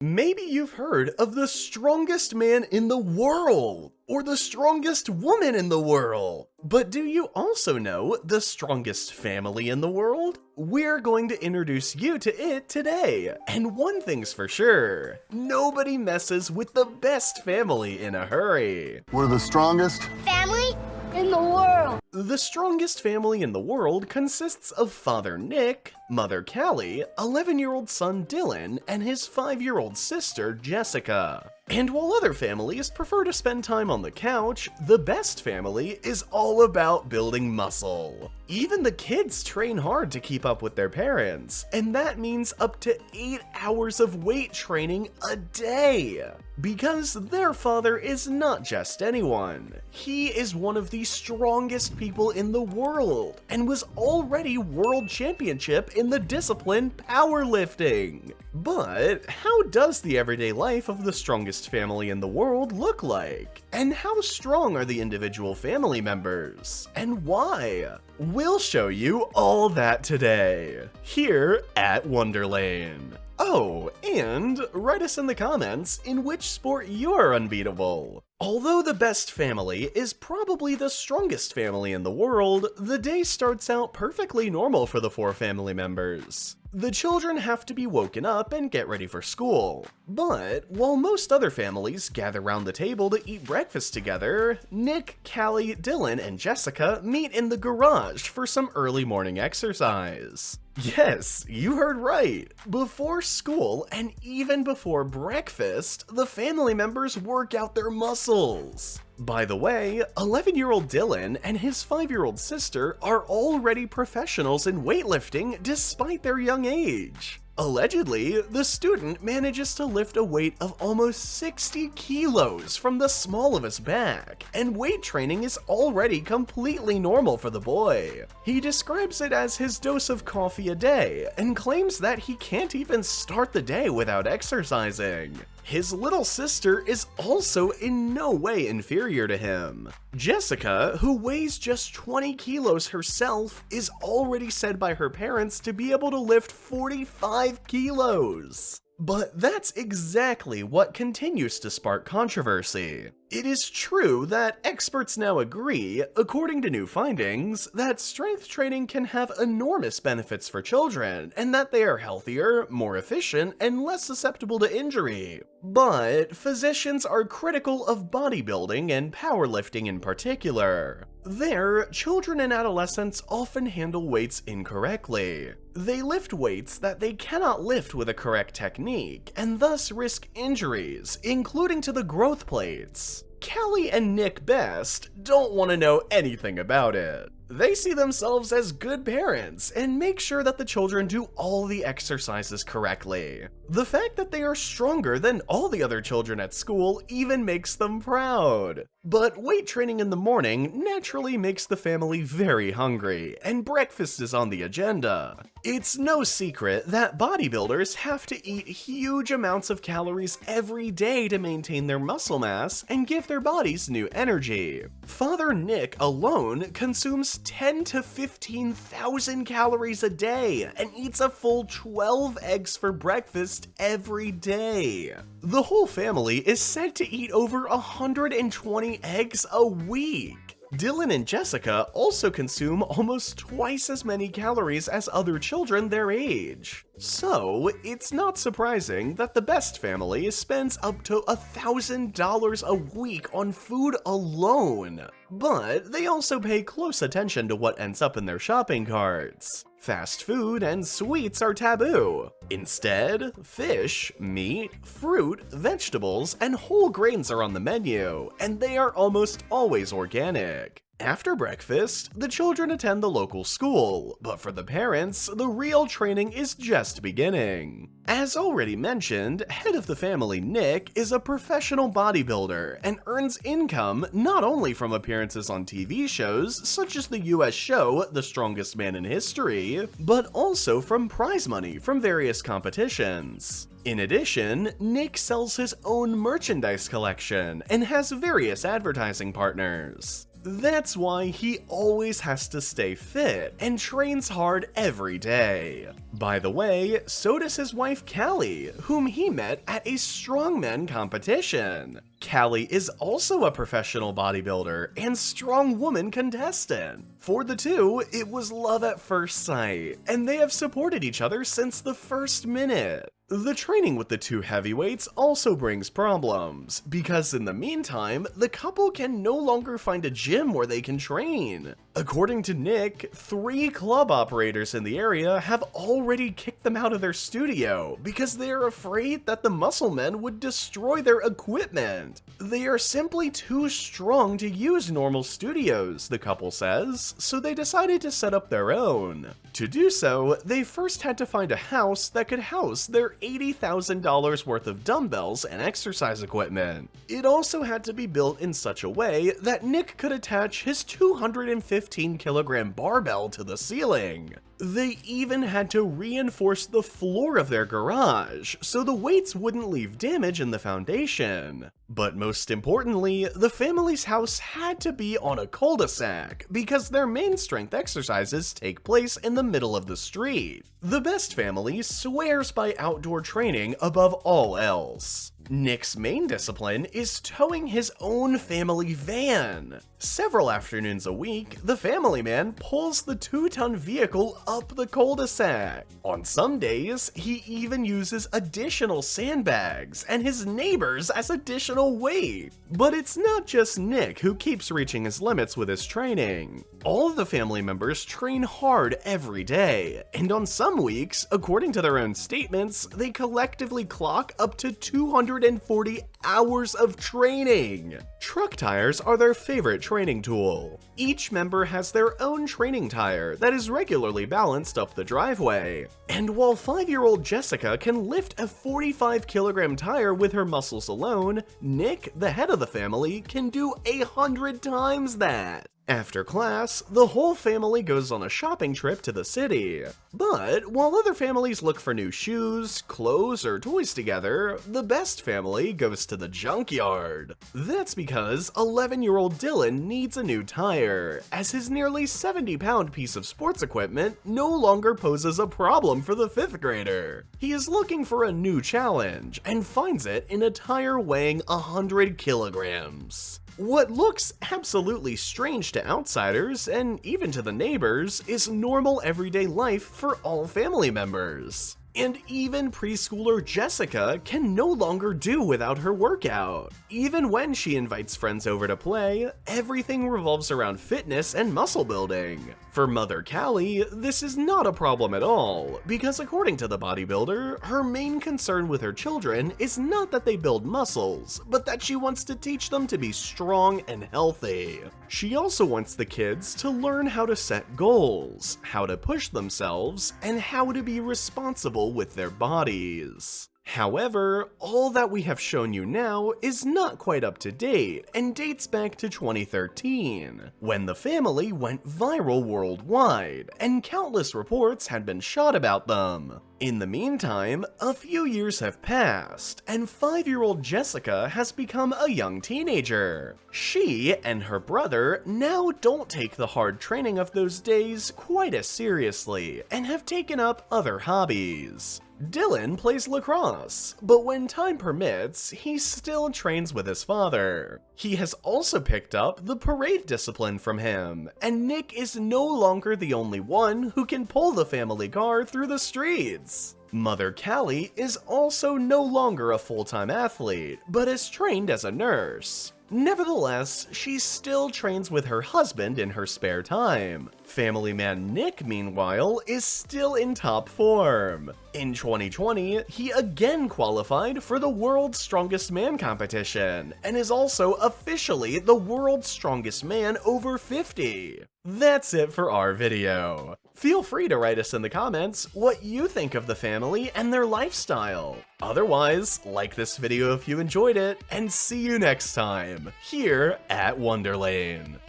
Maybe you've heard of the strongest man in the world, or the strongest woman in the world. But do you also know the strongest family in the world? We're going to introduce you to it today. And one thing's for sure, nobody messes with the best family in a hurry. We're the strongest family in the world. The strongest family in the world consists of Father Nick, Mother Callie, 11-year-old son Dylan, and his 5-year-old sister Jessica. And while other families prefer to spend time on the couch, the best family is all about building muscle. Even the kids train hard to keep up with their parents, and that means up to 8 hours of weight training a day. Because their father is not just anyone. He is one of the strongest people in the world, and was already world championship in the discipline powerlifting. But how does the everyday life of the strongest family in the world look like? And how strong are the individual family members? And why? We'll show you all that today, here at Wonderlane. Oh, and write us in the comments in which sport you're unbeatable. Although the best family is probably the strongest family in the world, the day starts out perfectly normal for the 4 family members. The children have to be woken up and get ready for school. But while most other families gather around the table to eat breakfast together, Nick, Callie, Dylan, and Jessica meet in the garage for some early morning exercise. Yes, you heard right. Before school and even before breakfast, the family members work out their muscles. By the way, 11-year-old Dylan and his 5-year-old sister are already professionals in weightlifting despite their young age. Allegedly, the student manages to lift a weight of almost 60 kilos from the small of his back, and weight training is already completely normal for the boy. He describes it as his dose of coffee a day, and claims that he can't even start the day without exercising. His little sister is also in no way inferior to him. Jessica, who weighs just 20 kilos herself, is already said by her parents to be able to lift 45 kilos. But that's exactly what continues to spark controversy. It is true that experts now agree, according to new findings, that strength training can have enormous benefits for children, and that they are healthier, more efficient, and less susceptible to injury. But physicians are critical of bodybuilding and powerlifting in particular. There, children and adolescents often handle weights incorrectly. They lift weights that they cannot lift with a correct technique, and thus risk injuries, including to the growth plates. Callie and Nick Best don't want to know anything about it. They see themselves as good parents and make sure that the children do all the exercises correctly. The fact that they are stronger than all the other children at school even makes them proud. But weight training in the morning naturally makes the family very hungry, and breakfast is on the agenda. It's no secret that bodybuilders have to eat huge amounts of calories every day to maintain their muscle mass and give their bodies new energy. Father Nick alone consumes 10 to 15,000 calories a day and eats a full 12 eggs for breakfast every day. The whole family is said to eat over 120 eggs a week. Dylan and Jessica also consume almost twice as many calories as other children their age. So, it's not surprising that the Best family spends up to $1,000 a week on food alone. But they also pay close attention to what ends up in their shopping carts. Fast food and sweets are taboo. Instead, fish, meat, fruit, vegetables, and whole grains are on the menu, and they are almost always organic. After breakfast, the children attend the local school, but for the parents, the real training is just beginning. As already mentioned, head of the family Nick is a professional bodybuilder and earns income not only from appearances on TV shows such as the US show The Strongest Man in History, but also from prize money from various competitions. In addition, Nick sells his own merchandise collection and has various advertising partners. That's why he always has to stay fit and trains hard every day. By the way, so does his wife Callie, whom he met at a strongman competition. Callie is also a professional bodybuilder and strong woman contestant. For the two, it was love at first sight, and they have supported each other since the first minute. The training with the two heavyweights also brings problems, because in the meantime, the couple can no longer find a gym where they can train. According to Nick, 3 club operators in the area have already kicked them out of their studio because they are afraid that the muscle men would destroy their equipment. They are simply too strong to use normal studios, the couple says, so they decided to set up their own. To do so, they first had to find a house that could house their $80,000 worth of dumbbells and exercise equipment. It also had to be built in such a way that Nick could attach his 215-kilogram barbell to the ceiling. They even had to reinforce the floor of their garage so the weights wouldn't leave damage in the foundation. But most importantly, the family's house had to be on a cul-de-sac because their main strength exercises take place in the middle of the street. The Best family swears by outdoor training above all else. Nick's main discipline is towing his own family van. Several afternoons a week, the family man pulls the 2-ton vehicle up the cul-de-sac. On some days, he even uses additional sandbags and his neighbors as additional weight. But it's not just Nick who keeps reaching his limits with his training. All of the family members train hard every day, and on some weeks, according to their own statements, they collectively clock up to 240 hours of training. Truck tires are their favorite training tool. Each member has their own training tire that is regularly balanced up the driveway. And while 5-year-old Jessica can lift a 45-kilogram tire with her muscles alone, Nick, the head of the family, can do 100 times that. After class, the whole family goes on a shopping trip to the city. But while other families look for new shoes, clothes, or toys together, the Best family goes to the junkyard. That's because 11-year-old Dylan needs a new tire, as his nearly 70-pound piece of sports equipment no longer poses a problem for the 5th grader. He is looking for a new challenge and finds it in a tire weighing 100 kilograms. What looks absolutely strange to outsiders, and even to the neighbors, is normal everyday life for all family members. And even preschooler Jessica can no longer do without her workout. Even when she invites friends over to play, everything revolves around fitness and muscle building. For Mother Callie, this is not a problem at all, because according to the bodybuilder, her main concern with her children is not that they build muscles, but that she wants to teach them to be strong and healthy. She also wants the kids to learn how to set goals, how to push themselves, and how to be responsible with their bodies. However, all that we have shown you now is not quite up to date and dates back to 2013, when the family went viral worldwide and countless reports had been shot about them. In the meantime, a few years have passed, and 5-year-old Jessica has become a young teenager. She and her brother now don't take the hard training of those days quite as seriously, and have taken up other hobbies. Dylan plays lacrosse, but when time permits, he still trains with his father. He has also picked up the parade discipline from him, and Nick is no longer the only one who can pull the family car through the streets. Mother Callie is also no longer a full-time athlete, but is trained as a nurse. Nevertheless, she still trains with her husband in her spare time. Family man Nick, meanwhile, is still in top form. In 2020, he again qualified for the World's Strongest Man competition, and is also officially the world's strongest man over 50. That's it for our video. Feel free to write us in the comments what you think of the family and their lifestyle. Otherwise, like this video if you enjoyed it, and see you next time, here at Wonderlane.